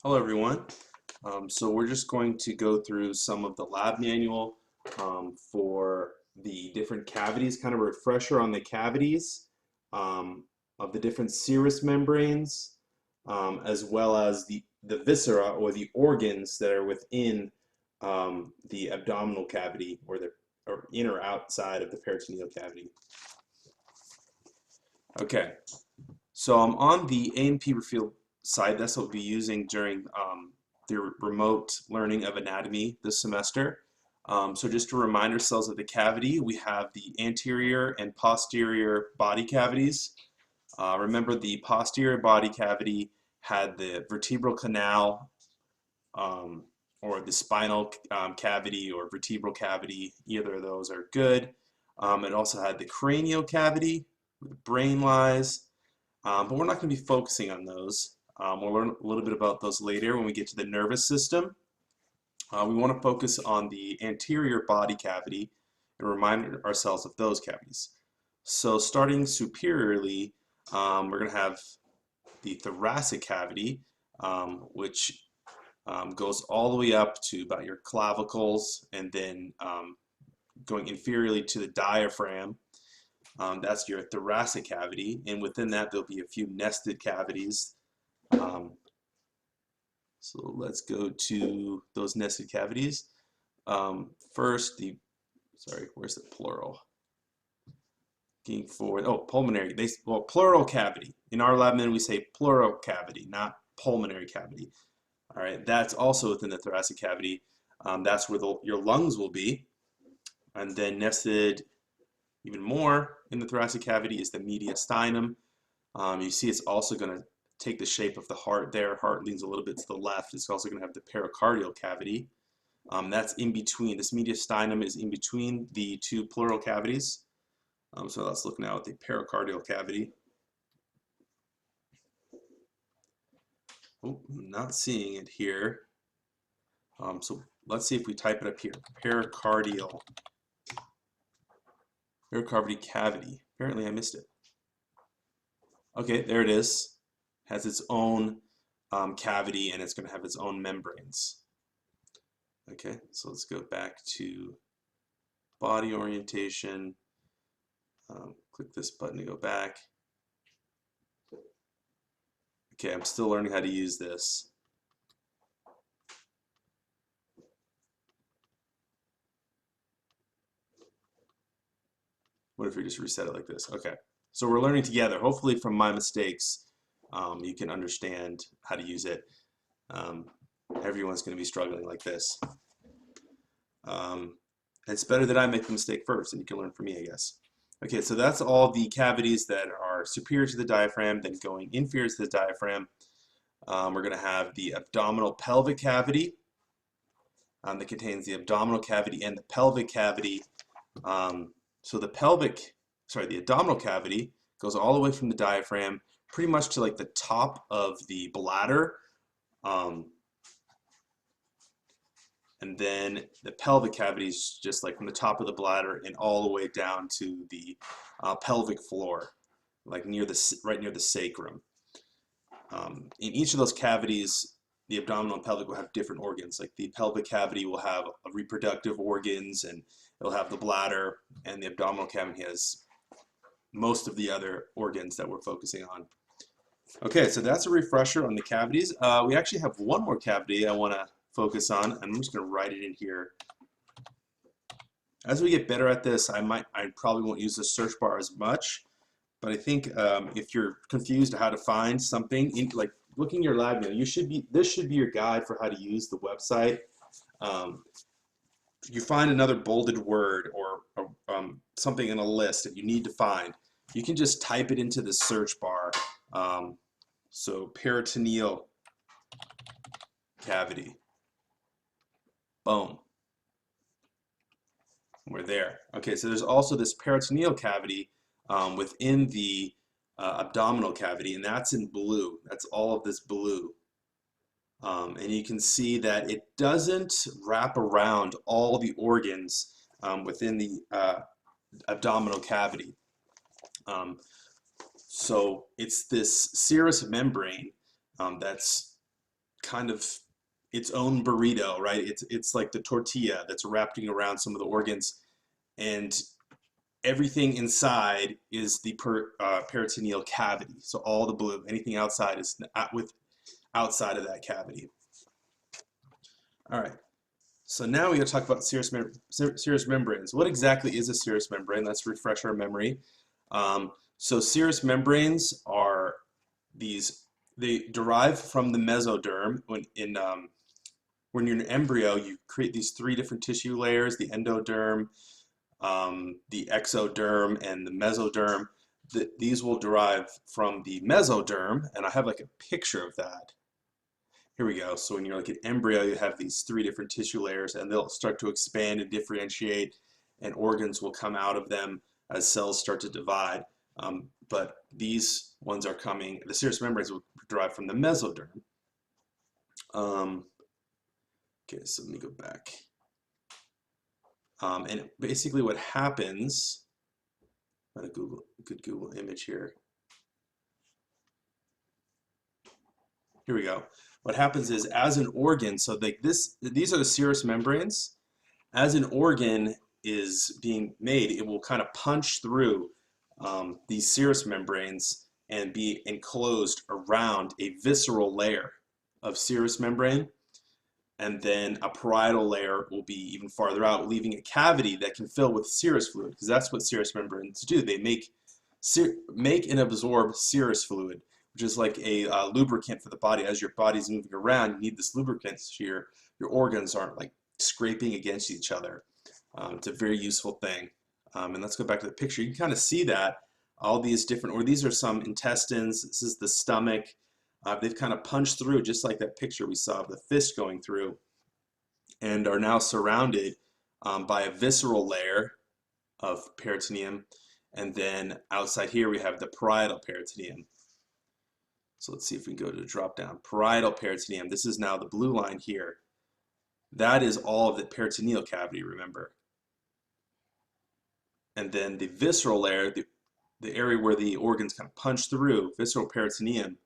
Hello everyone. So we're just going to go through some of the lab manual for the different cavities, kind of a refresher on the cavities of the different serous membranes, as well as the viscera or the organs that are within the abdominal cavity or in or outside of the peritoneal cavity. Okay, so I'm on the A&P Refill side. That's what we'll be using during the remote learning of anatomy this semester. So just to remind ourselves of the cavity, we have the anterior and posterior body cavities. Remember, the posterior body cavity had the vertebral canal or the spinal cavity or vertebral cavity. Either of those are good. It also had the cranial cavity where the brain lies, but we're not going to be focusing on those. We'll learn a little bit about those later when we get to the nervous system. We want to focus on the anterior body cavity and remind ourselves of those cavities. So starting superiorly, we're going to have the thoracic cavity, which goes all the way up to about your clavicles, and then going inferiorly to the diaphragm. That's your thoracic cavity, and within that there'll be a few nested cavities. So let's go to those nested cavities. First, where's the plural? Looking forward. Oh, pulmonary. Pleural cavity. In our lab men, we say pleural cavity, not pulmonary cavity. All right, that's also within the thoracic cavity. That's where your lungs will be. And then nested even more in the thoracic cavity is the mediastinum. You see it's also going to take the shape of the heart there. Heart leans a little bit to the left. It's also going to have the pericardial cavity. That's in between. This mediastinum is in between the two pleural cavities. So let's look now at the pericardial cavity. Oh, I'm not seeing it here. So let's see if we type it up here. Pericardial cavity. Apparently I missed it. Okay, there it is. Has its own cavity, and it's going to have its own membranes. Okay, so let's go back to body orientation. Click this button to go back. Okay, I'm still learning how to use this. What if we just reset it like this? Okay, so we're learning together. Hopefully from my mistakes, you can understand how to use it. Everyone's going to be struggling like this. It's better that I make the mistake first, and you can learn from me, I guess. Okay, so that's all the cavities that are superior to the diaphragm, then going inferior to the diaphragm. We're going to have the abdominal pelvic cavity that contains the abdominal cavity and the pelvic cavity. So the abdominal cavity goes all the way from the diaphragm pretty much to like the top of the bladder. And then the pelvic cavity is just like from the top of the bladder and all the way down to the pelvic floor, like right near the sacrum. In each of those cavities, the abdominal and pelvic will have different organs. Like the pelvic cavity will have reproductive organs, and it'll have the bladder, and the abdominal cavity has most of the other organs that we're focusing on. Okay, so that's a refresher on the cavities. We actually have one more cavity I want to focus on, and I'm just going to write it in here. As we get better at this, I probably won't use the search bar as much, but I think if you're confused how to find something, like looking your lab manual, this should be your guide for how to use the website. If you find another bolded word or something in a list that you need to find, you can just type it into the search bar. So peritoneal cavity. Boom. We're there. Okay, so there's also this peritoneal cavity within the abdominal cavity, and that's in blue. That's all of this blue. And you can see that it doesn't wrap around all the organs within the abdominal cavity. So it's this serous membrane that's kind of its own burrito, right? It's like the tortilla that's wrapping around some of the organs, and everything inside is the peritoneal cavity. So all the blue, anything outside is outside of that cavity. All right. So now we're going to talk about serous membranes. What exactly is a serous membrane? Let's refresh our memory. So serous membranes are these, they derive from the mesoderm. When you're an embryo, you create these three different tissue layers: the endoderm, the exoderm, and the mesoderm. These will derive from the mesoderm, and I have like a picture of that. Here we go. So when you're like an embryo, you have these three different tissue layers, and they'll start to expand and differentiate, and organs will come out of them as cells start to divide. But these ones are coming, the serous membranes will derive from the mesoderm. Okay, so let me go back. And basically what happens, I'm going to good Google image here. Here we go. What happens is, as an organ, so like these are the serous membranes. As an organ is being made, it will kind of punch through these serous membranes and be enclosed around a visceral layer of serous membrane, and then a parietal layer will be even farther out, leaving a cavity that can fill with serous fluid, because that's what serous membranes do. They make and absorb serous fluid, which is like a lubricant for the body. As your body's moving around, you need this lubricant so your organs aren't like scraping against each other. It's a very useful thing. And let's go back to the picture. You can kind of see that all these different, or these are some intestines. This is the stomach. They've kind of punched through, just like that picture we saw of the fist going through, and are now surrounded by a visceral layer of peritoneum. And then outside here we have the parietal peritoneum. So let's see if we can go to the drop down. Parietal peritoneum, this is now the blue line here. That is all of the peritoneal cavity, remember. And then the visceral layer, the area where the organs kind of punch through, visceral peritoneum,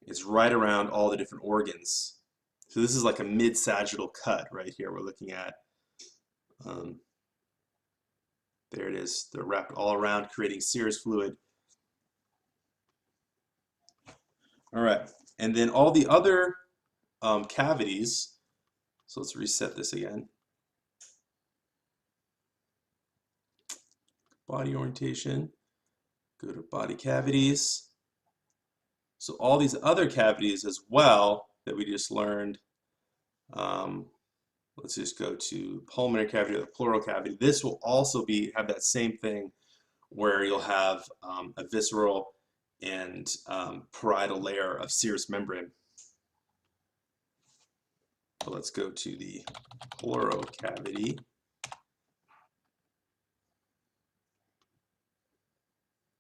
is right around all the different organs. So this is like a mid-sagittal cut right here we're looking at. There it is. They're wrapped all around, creating serous fluid. All right, and then all the other cavities, so let's reset this again. Body orientation, go to body cavities. So all these other cavities as well that we just learned, let's just go to pulmonary cavity or the pleural cavity. This will also have that same thing where you'll have a visceral and parietal layer of serous membrane. So let's go to the pleural cavity.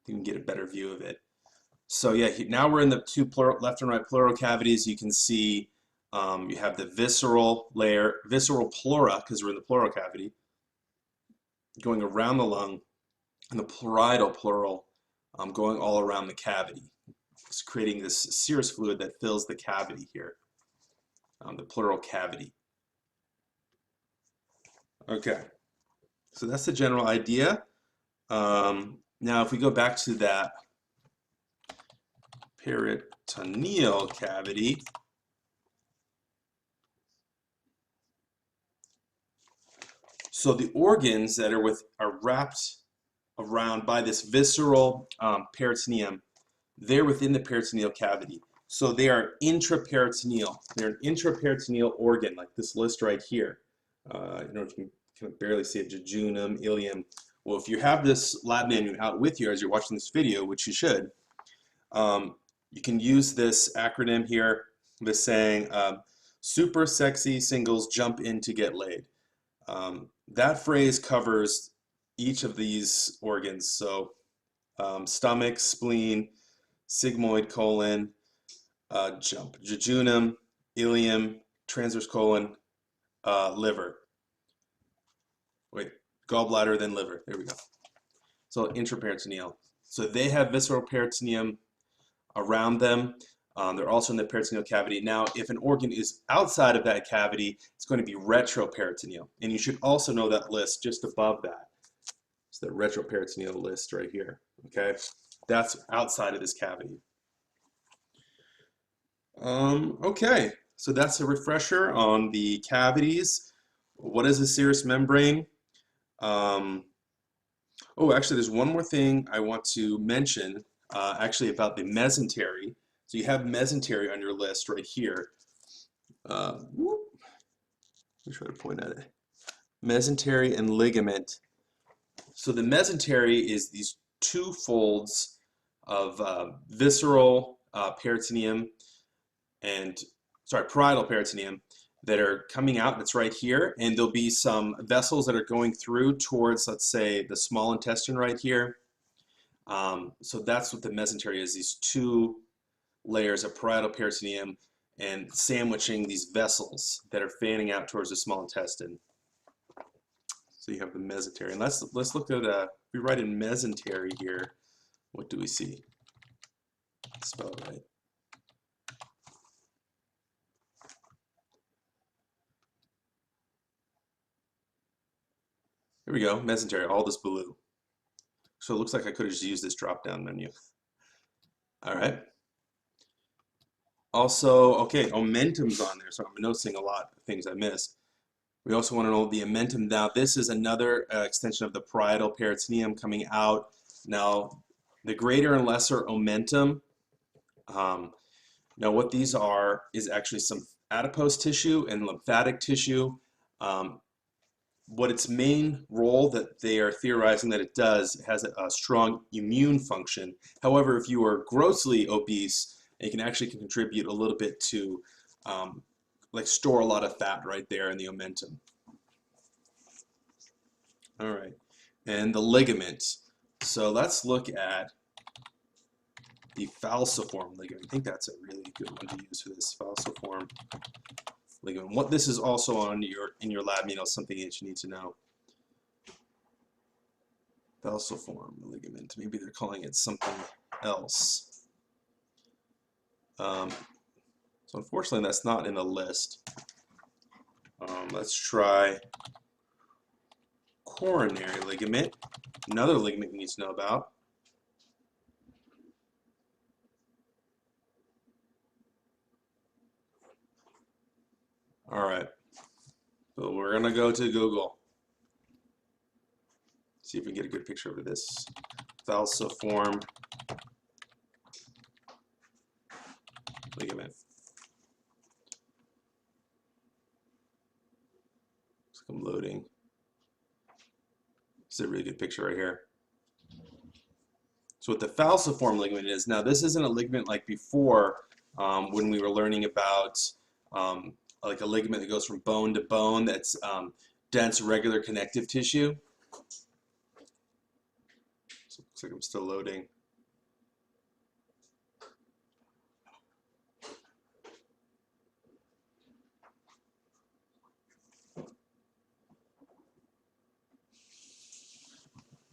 You can get a better view of it. So yeah, now we're in the two left and right pleural cavities. You can see you have the visceral layer, visceral pleura, because we're in the pleural cavity, going around the lung, and the parietal pleural going all around the cavity. It's creating this serous fluid that fills the cavity here, the pleural cavity. Okay, so that's the general idea. Now if we go back to that peritoneal cavity, so the organs that are wrapped around by this visceral peritoneum, they're within the peritoneal cavity. So they are intraperitoneal. They're an intraperitoneal organ, like this list right here. I don't know if you can barely see it: jejunum, ileum. Well, if you have this lab manual out with you as you're watching this video, which you should, you can use this acronym here, this saying, super sexy singles jump in to get laid. That phrase covers each of these organs. So stomach, spleen, sigmoid colon, jejunum, ileum, transverse colon, liver. Wait, gallbladder, then liver. There we go. So intraperitoneal. So they have visceral peritoneum around them. They're also in the peritoneal cavity. Now, if an organ is outside of that cavity, it's going to be retroperitoneal. And you should also know that list just above that. It's the retroperitoneal list right here. Okay, that's outside of this cavity. Okay, so that's a refresher on the cavities. What is a serous membrane? Oh, actually, there's one more thing I want to mention, actually about the mesentery. So you have mesentery on your list right here. Whoop. Let me try to point at it. Mesentery and ligament. So the mesentery is these two folds of visceral peritoneum and, sorry, parietal peritoneum that are coming out. It's right here, and there'll be some vessels that are going through towards, let's say, the small intestine right here. So that's what the mesentery is, these two layers of parietal peritoneum and sandwiching these vessels that are fanning out towards the small intestine. So you have the mesentery. And let's look at, if we write in mesentery here, what do we see? Spell it right. Here we go, mesentery, all this blue. So it looks like I could have just used this drop-down menu. All right. Also, okay, omentum's on there, so I'm noticing a lot of things I missed. We also want to know the omentum. Now, this is another extension of the parietal peritoneum coming out. Now, the greater and lesser omentum, now what these are is actually some adipose tissue and lymphatic tissue. What its main role that they are theorizing that it does, it has a strong immune function. However, if you are grossly obese, it can actually contribute a little bit to like store a lot of fat right there in the omentum. All right, and the ligament. So let's look at the falciform ligament. I think that's a really good one to use for this, falciform ligament. What this is also on in your lab, something that you need to know. Falciform ligament. Maybe they're calling it something else. So unfortunately, that's not in the list. Let's try coronary ligament. Another ligament you need to know about. All right, so we're gonna go to Google. See if we can get a good picture of this. Falciform ligament. Looks like I'm loading. It's a really good picture right here. So what the falciform ligament is, now this isn't a ligament like before when we were learning about like a ligament that goes from bone to bone that's dense regular connective tissue. So it looks like I'm still loading.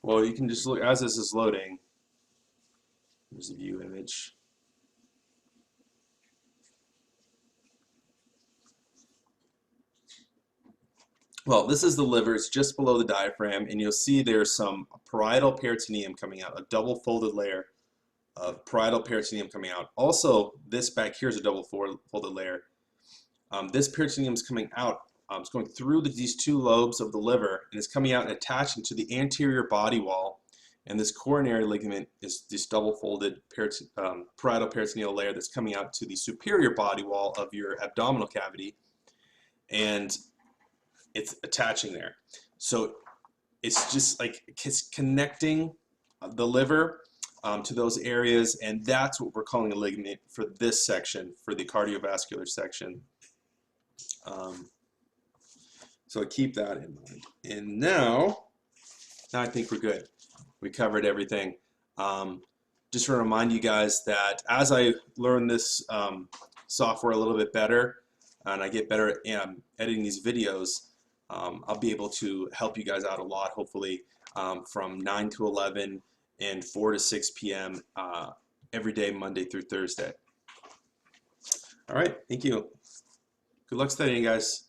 Well, you can just look, as this is loading, there's a view image. Well, this is the liver, it's just below the diaphragm, and you'll see there's some parietal peritoneum coming out, a double folded layer of parietal peritoneum coming out. Also, this back here is a double folded layer. This peritoneum is coming out, it's going through these two lobes of the liver, and it's coming out and attaching to the anterior body wall. And this coronary ligament is this double folded parietal peritoneal layer that's coming out to the superior body wall of your abdominal cavity. And it's attaching there. So it's just like it's connecting the liver to those areas, and that's what we're calling a ligament for this section, for the cardiovascular section. So keep that in mind. And now I think we're good. We covered everything. Just want to remind you guys that as I learn this software a little bit better, and I get better at editing these videos, I'll be able to help you guys out a lot, hopefully, from 9 to 11 and 4 to 6 p.m. Every day, Monday through Thursday. All right, thank you. Good luck studying, guys.